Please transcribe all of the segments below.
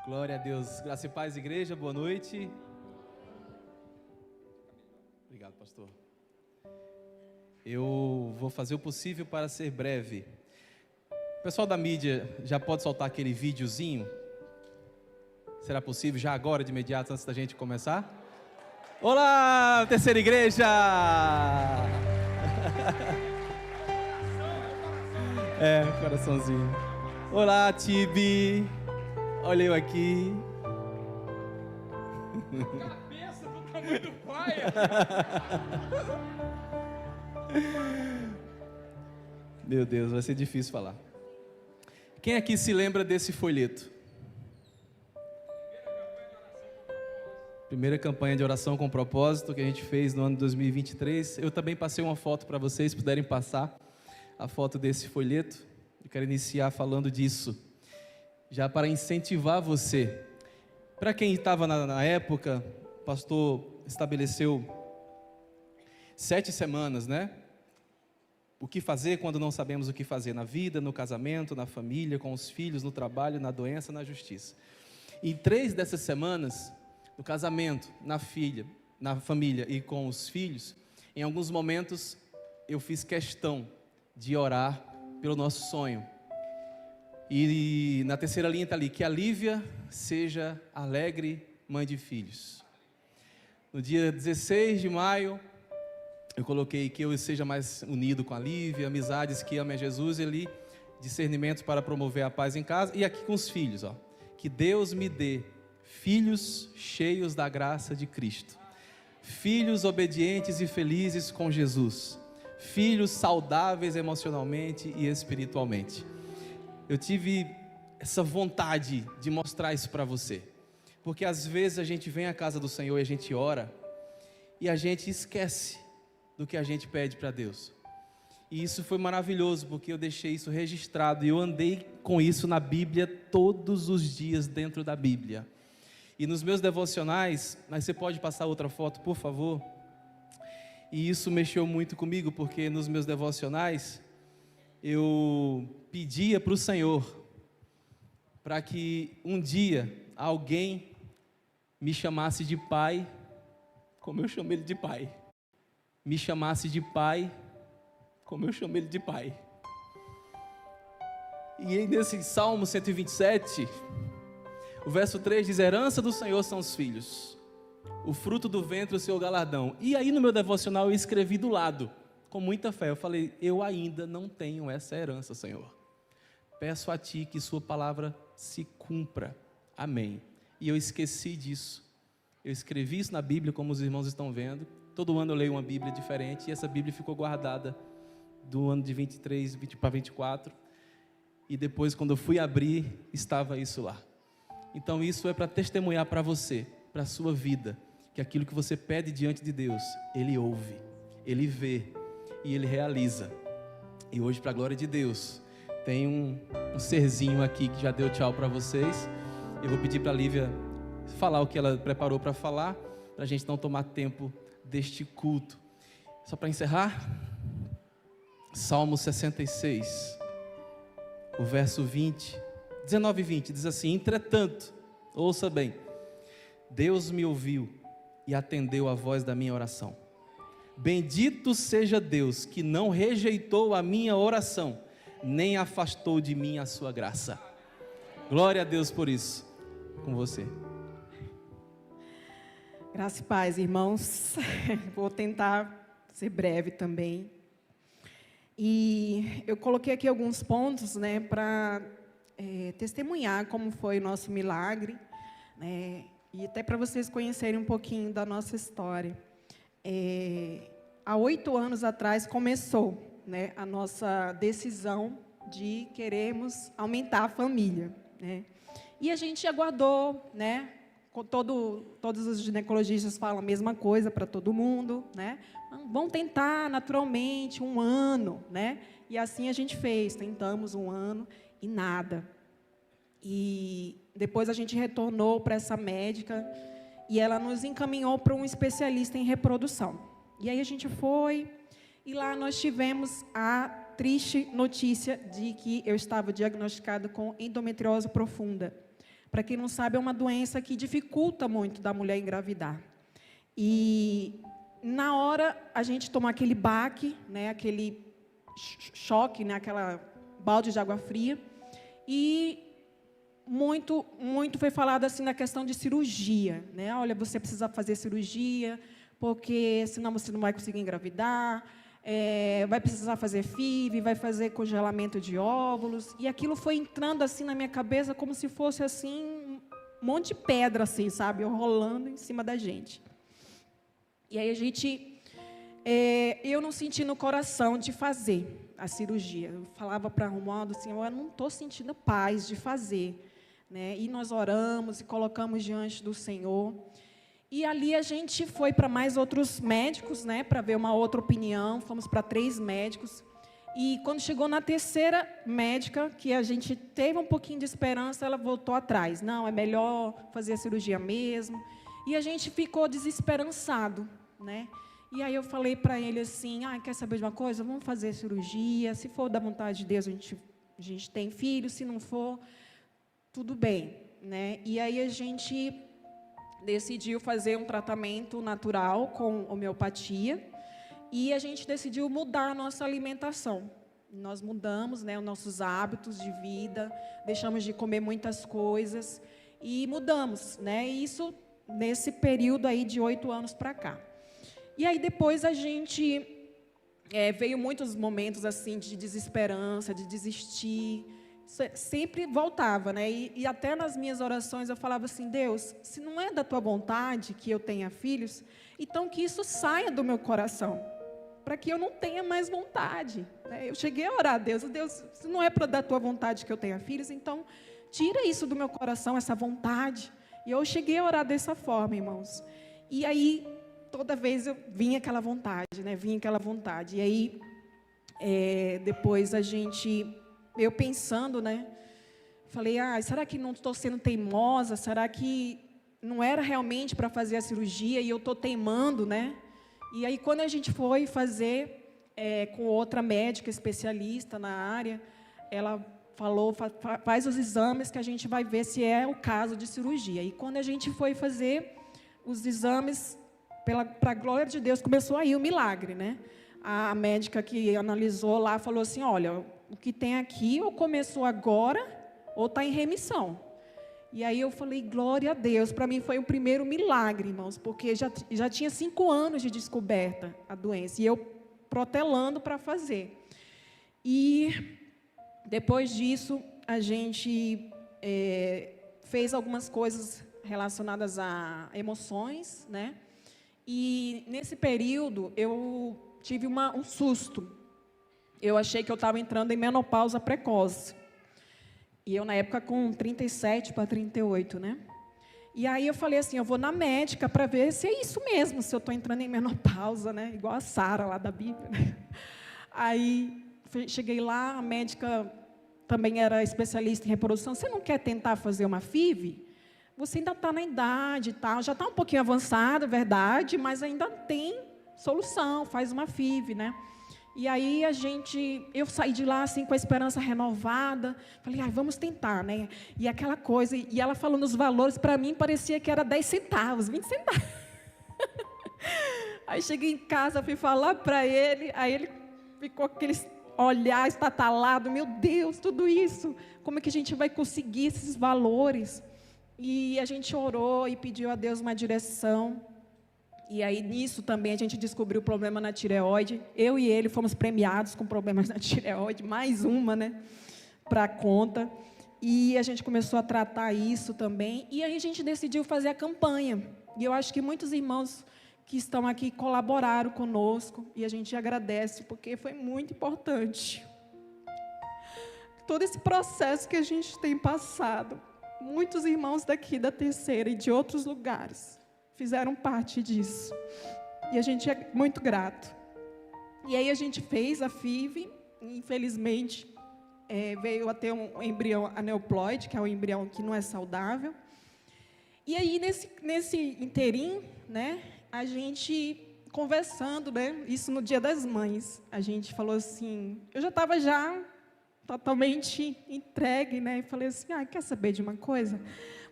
Glória a Deus. Graça e paz, igreja. Boa noite. Obrigado, pastor. Eu vou fazer o possível para ser breve. O pessoal da mídia já pode soltar aquele videozinho? Será possível já agora, de imediato, antes da gente começar? Olá, terceira igreja! Coraçãozinho. Olá, Tibi. Olha eu aqui. Cabeça do tamanho do pai. Meu Deus, vai ser difícil falar. Quem aqui se lembra desse folheto? Primeira campanha de oração com propósito que a gente fez no ano de 2023. Eu também passei uma foto para vocês, puderem passar a foto desse folheto. Eu quero iniciar falando disso, já para incentivar você. Para quem estava na época, o pastor estabeleceu 7 semanas, né? O que fazer quando não sabemos o que fazer na vida, no casamento, na família, com os filhos, no trabalho, na doença, na justiça. Em 3 dessas semanas, no casamento, na família e com os filhos, em alguns momentos eu fiz questão de orar pelo nosso sonho. E na terceira linha está ali, que a Lívia seja alegre mãe de filhos. No dia 16 de maio, eu coloquei que eu seja mais unido com a Lívia, amizades que amem a Jesus, ali, discernimento para promover a paz em casa, e aqui com os filhos, ó, que Deus me dê filhos cheios da graça de Cristo, filhos obedientes e felizes com Jesus, filhos saudáveis emocionalmente e espiritualmente. Eu tive essa vontade de mostrar isso para você, porque às vezes a gente vem à casa do Senhor e a gente ora, e a gente esquece do que a gente pede para Deus. E isso foi maravilhoso, porque eu deixei isso registrado, e eu andei com isso na Bíblia todos os dias dentro da Bíblia. E nos meus devocionais, mas você pode passar outra foto, por favor? E isso mexeu muito comigo, porque nos meus devocionais, eu pedia para o Senhor, para que um dia alguém me chamasse de pai, como eu chamo ele de pai. Me chamasse de pai, como eu chamo ele de pai. E aí nesse Salmo 127, o verso 3 diz: herança do Senhor são os filhos, o fruto do ventre o seu galardão. E aí no meu devocional eu escrevi do lado, com muita fé, eu falei: eu ainda não tenho essa herança, Senhor. Peço a Ti que Sua palavra se cumpra. Amém. E eu esqueci disso. Eu escrevi isso na Bíblia, como os irmãos estão vendo. Todo ano eu leio uma Bíblia diferente, e essa Bíblia ficou guardada do ano de 23 para 24. E depois, quando eu fui abrir, estava isso lá. Então isso é para testemunhar para você, para a sua vida, que aquilo que você pede diante de Deus, Ele ouve, Ele vê e Ele realiza. E hoje, para a glória de Deus, tem um serzinho aqui que já deu tchau para vocês. Eu vou pedir para a Lívia falar o que ela preparou para falar, para a gente não tomar tempo deste culto. Só para encerrar, Salmo 66, o verso 19 e 20, diz assim: entretanto, ouça bem, Deus me ouviu e atendeu a voz da minha oração. Bendito seja Deus que não rejeitou a minha oração, nem afastou de mim a sua graça. Glória a Deus por isso. Com você. Graça e paz, irmãos. Vou tentar ser breve também. E eu coloquei aqui alguns pontos, né, para testemunhar como foi o nosso milagre, né, e até para vocês conhecerem um pouquinho da nossa história. Há 8 anos atrás começou, né, a nossa decisão de querermos aumentar a família, né, e a gente aguardou, né. Todos os ginecologistas falam a mesma coisa para todo mundo, né? Vão tentar naturalmente 1 ano, né? E assim a gente fez, tentamos 1 ano e nada. E depois a gente retornou para essa médica e ela nos encaminhou para um especialista em reprodução. E aí a gente foi e lá nós tivemos a triste notícia de que eu estava diagnosticada com endometriose profunda. Para quem não sabe, é uma doença que dificulta muito da mulher engravidar. E na hora a gente toma aquele baque, né, aquele choque, né, aquela balde de água fria, e muito foi falado assim na questão de cirurgia, né? Olha, você precisa fazer cirurgia, porque senão você não vai conseguir engravidar, vai precisar fazer FIV, vai fazer congelamento de óvulos, e aquilo foi entrando assim na minha cabeça como se fosse assim um monte de pedra assim, sabe, rolando em cima da gente. E aí eu não senti no coração de fazer a cirurgia. Eu falava para Romualdo assim, eu não estou sentindo paz de fazer, né? E nós oramos e colocamos diante do Senhor. E ali a gente foi para mais outros médicos, né, para ver uma outra opinião. Fomos para 3 médicos. E quando chegou na 3ª médica, que a gente teve um pouquinho de esperança, ela voltou atrás. Não, é melhor fazer a cirurgia mesmo. E a gente ficou desesperançado, né? E aí eu falei para ele assim, quer saber de uma coisa? Vamos fazer cirurgia. Se for da vontade de Deus, a gente tem filho. Se não for, tudo bem, né? E aí a gente decidiu fazer um tratamento natural com homeopatia e a gente decidiu mudar a nossa alimentação. Nós mudamos, né, os nossos hábitos de vida, deixamos de comer muitas coisas e mudamos, né? Isso nesse período aí de 8 anos para cá. E aí depois a gente veio muitos momentos assim de desesperança, de desistir. Sempre voltava, né? E até nas minhas orações eu falava assim, Deus, se não é da tua vontade que eu tenha filhos, então que isso saia do meu coração, para que eu não tenha mais vontade, né? Eu cheguei a orar a Deus, se não é da tua vontade que eu tenha filhos, então tira isso do meu coração, essa vontade. E eu cheguei a orar dessa forma, irmãos. E aí, toda vez eu vinha aquela vontade, né? Vinha aquela vontade. E aí, depois eu pensando, né? Falei, será que não estou sendo teimosa? Será que não era realmente para fazer a cirurgia e eu estou teimando, né? E aí, quando a gente foi fazer com outra médica especialista na área, ela falou, faz os exames que a gente vai ver se é o caso de cirurgia. E quando a gente foi fazer os exames, para a glória de Deus, começou aí o milagre, né? A médica que analisou lá falou assim, olha, o que tem aqui ou começou agora ou está em remissão. E aí eu falei, glória a Deus. Para mim foi o primeiro milagre, irmãos, porque já tinha 5 anos de descoberta a doença. E eu protelando para fazer. E depois disso, a gente fez algumas coisas relacionadas a emoções, né? E nesse período eu tive um susto. Eu achei que eu estava entrando em menopausa precoce. E eu, na época, com 37 para 38, né? E aí eu falei assim, eu vou na médica para ver se é isso mesmo, se eu estou entrando em menopausa, né? Igual a Sara lá da Bíblia, né? Aí cheguei lá, a médica também era especialista em reprodução. Você não quer tentar fazer uma FIV? Você ainda está na idade e tal, já está um pouquinho avançado, verdade, mas ainda tem solução, faz uma FIV, né? E aí eu saí de lá assim com a esperança renovada, falei, vamos tentar, né? E aquela coisa, e ela falou nos valores, para mim parecia que era 10 centavos, 20 centavos. Aí cheguei em casa, fui falar para ele, aí ele ficou com aquele olhar estatalado, meu Deus, tudo isso, como é que a gente vai conseguir esses valores? E a gente orou e pediu a Deus uma direção. E aí, nisso também, a gente descobriu o problema na tireoide. Eu e ele fomos premiados com problemas na tireoide, mais uma, né, para a conta. E a gente começou a tratar isso também. E aí a gente decidiu fazer a campanha. E eu acho que muitos irmãos que estão aqui colaboraram conosco. E a gente agradece, porque foi muito importante. Todo esse processo que a gente tem passado. Muitos irmãos daqui da Terceira e de outros lugares fizeram parte disso. E a gente é muito grato. E aí a gente fez a FIV, e infelizmente veio a ter um embrião aneuploide, que é um embrião que não é saudável. E aí nesse interim, né, a gente conversando, né, isso no Dia das Mães, a gente falou assim, eu já estava totalmente entregue, né? E falei assim, quer saber de uma coisa?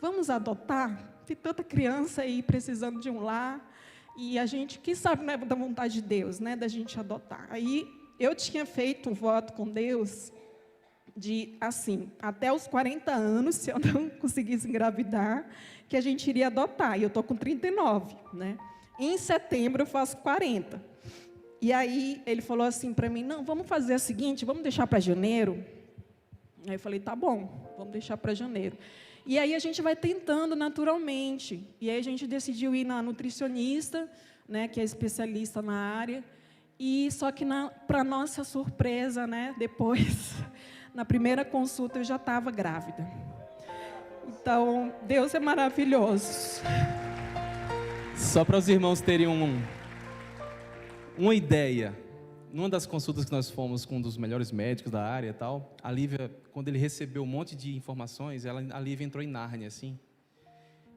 Vamos adotar? Tem tanta criança aí precisando de um lar. E a gente, quem sabe não é da vontade de Deus, né? Da gente adotar. Aí eu tinha feito um voto com Deus de, assim, até os 40 anos, se eu não conseguisse engravidar, que a gente iria adotar. E eu estou com 39, né? Em setembro eu faço 40. E aí ele falou assim para mim, não, vamos fazer o seguinte, vamos deixar para janeiro. Aí eu falei, tá bom, vamos deixar para janeiro. E aí a gente vai tentando naturalmente. E aí a gente decidiu ir na nutricionista, né, que é especialista na área. E só que para nossa surpresa, né, depois, na primeira consulta eu já estava grávida. Então, Deus é maravilhoso. Só para os irmãos terem uma ideia, numa das consultas que nós fomos com um dos melhores médicos da área e tal, a Lívia, quando ele recebeu um monte de informações, a Lívia entrou em Nárnia, assim,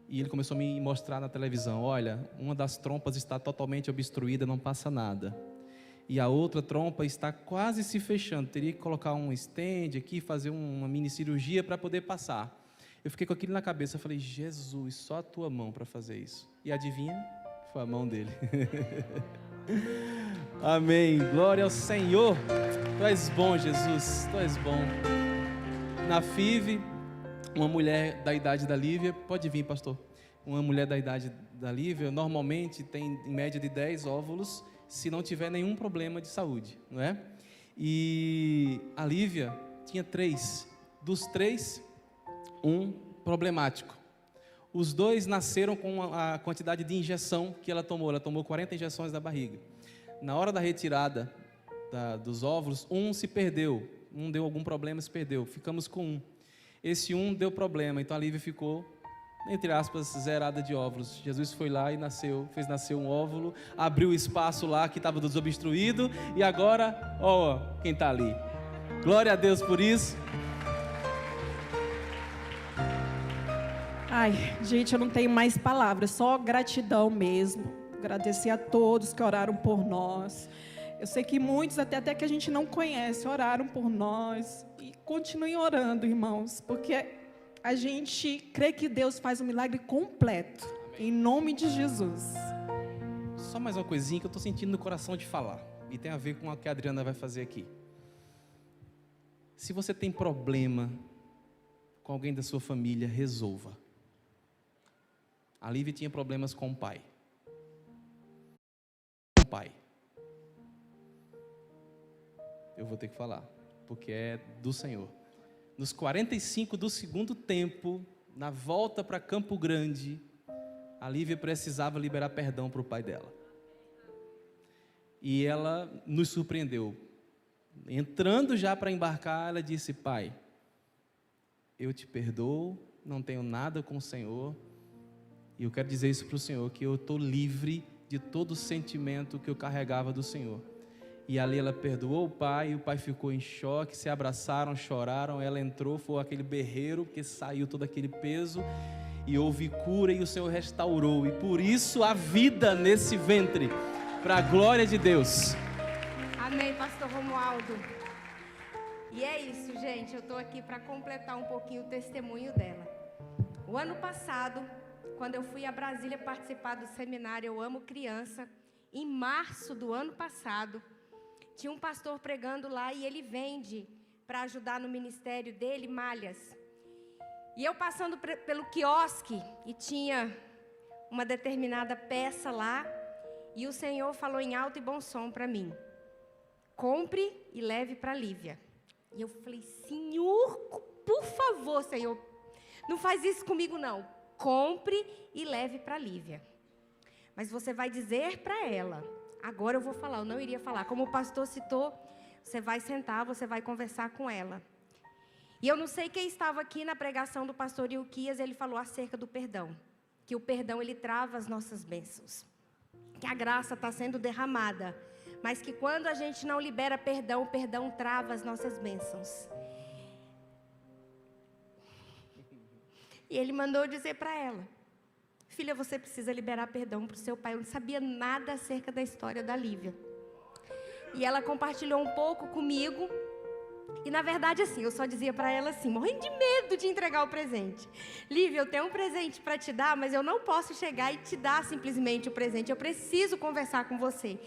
e ele começou a me mostrar na televisão, olha, uma das trompas está totalmente obstruída, não passa nada, e a outra trompa está quase se fechando, teria que colocar um stent aqui, fazer uma mini cirurgia para poder passar. Eu fiquei com aquilo na cabeça, eu falei, Jesus, só a tua mão para fazer isso. E adivinha? Foi a mão dele. Amém, glória ao Senhor. Tu és bom, Jesus, tu és bom. Na FIV, uma mulher da idade da Lívia, pode vir, pastor. Uma mulher da idade da Lívia, normalmente tem em média de 10 óvulos, se não tiver nenhum problema de saúde, não é? E a Lívia tinha 3. Dos 3, um problemático. Os 2 nasceram com a quantidade de injeção que ela tomou 40 injeções da barriga. Na hora da retirada dos óvulos, um se perdeu, um deu algum problema, se perdeu, ficamos com um. Esse um deu problema, então a Lívia ficou, entre aspas, zerada de óvulos. Jesus foi lá e fez nascer um óvulo, abriu o espaço lá que estava desobstruído, e agora, ó, quem está ali. Glória a Deus por isso. Ai, gente, eu não tenho mais palavras, só gratidão mesmo. Agradecer a todos que oraram por nós. Eu sei que muitos, até que a gente não conhece, oraram por nós. E continuem orando, irmãos, porque a gente crê que Deus faz um milagre completo. Amém. Em nome de Jesus. Só mais uma coisinha que eu estou sentindo no coração de falar. E tem a ver com o que a Adriana vai fazer aqui. Se você tem problema com alguém da sua família, resolva. A Lívia tinha problemas com o pai. Eu vou ter que falar, porque é do Senhor. Nos 45 do segundo tempo, na volta para Campo Grande, a Lívia precisava liberar perdão para o pai dela. E ela nos surpreendeu. Entrando já para embarcar, ela disse, pai, eu te perdoo, não tenho nada com o Senhor, e eu quero dizer isso para o Senhor, que eu estou livre de todo o sentimento que eu carregava do Senhor. E ali ela perdoou o pai ficou em choque, se abraçaram, choraram, ela entrou, foi aquele berreiro, porque saiu todo aquele peso, e houve cura, e o Senhor restaurou, e por isso a vida nesse ventre, para a glória de Deus. Amém, pastor Romualdo. E é isso, gente, eu estou aqui para completar um pouquinho o testemunho dela. O ano passado, quando eu fui a Brasília participar do seminário Eu Amo Criança, em março do ano passado, tinha um pastor pregando lá e ele vende, para ajudar no ministério dele, malhas. E eu passando pelo quiosque e tinha uma determinada peça lá, e o Senhor falou em alto e bom som para mim, compre e leve para Lívia. E eu falei, Senhor, por favor, Senhor, não faz isso comigo não. Compre e leve para Lívia. Mas você vai dizer para ela, agora eu vou falar, eu não iria falar. Como o pastor citou, você vai sentar, você vai conversar com ela. E eu não sei quem estava aqui na pregação do pastor Ilquias, ele falou acerca do perdão. Que o perdão, ele trava as nossas bênçãos. Que a graça está sendo derramada. Mas que quando a gente não libera perdão, o perdão trava as nossas bênçãos. E ele mandou dizer para ela, filha, você precisa liberar perdão para o seu pai. Eu não sabia nada acerca da história da Lívia. E ela compartilhou um pouco comigo. E na verdade assim, eu só dizia para ela assim, morrendo de medo de entregar o presente. Lívia, eu tenho um presente para te dar, mas eu não posso chegar e te dar simplesmente o presente. Eu preciso conversar com você.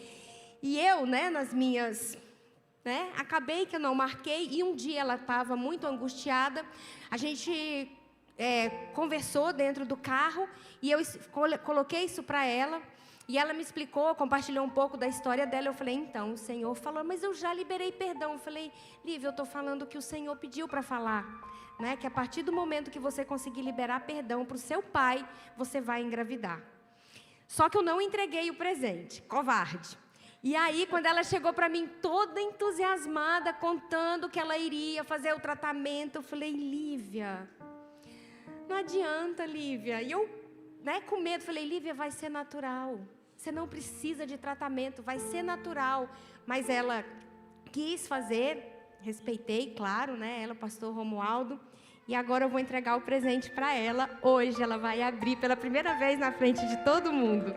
E eu, nas minhas... acabei que eu não marquei, e um dia ela estava muito angustiada, a gente conversou dentro do carro, e eu coloquei isso para ela, e ela me explicou, compartilhou um pouco da história dela. Eu falei, então, o Senhor falou, mas eu já liberei perdão. Eu falei, Lívia, eu estou falando o que o Senhor pediu para falar, que a partir do momento que você conseguir liberar perdão para o seu pai, você vai engravidar. Só que eu não entreguei o presente, covarde. E aí, quando ela chegou para mim toda entusiasmada, contando que ela iria fazer o tratamento, eu falei, Lívia, não adianta, Lívia. E eu, com medo, falei, Lívia, vai ser natural. Você não precisa de tratamento, vai ser natural. Mas ela quis fazer, respeitei, claro, ela, o pastor Romualdo. E agora eu vou entregar o presente para ela. Hoje ela vai abrir pela primeira vez na frente de todo mundo.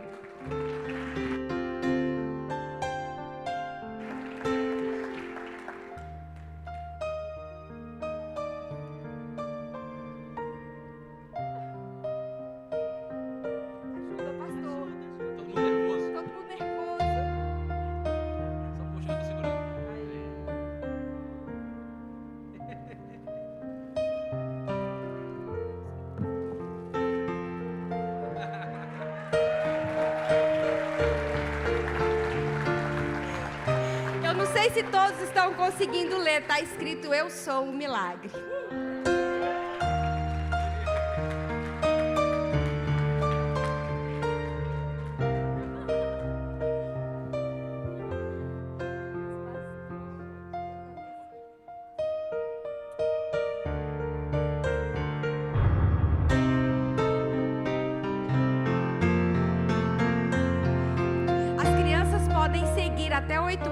Não sei se todos estão conseguindo ler, está escrito, eu sou o milagre. As crianças podem seguir até 8 anos.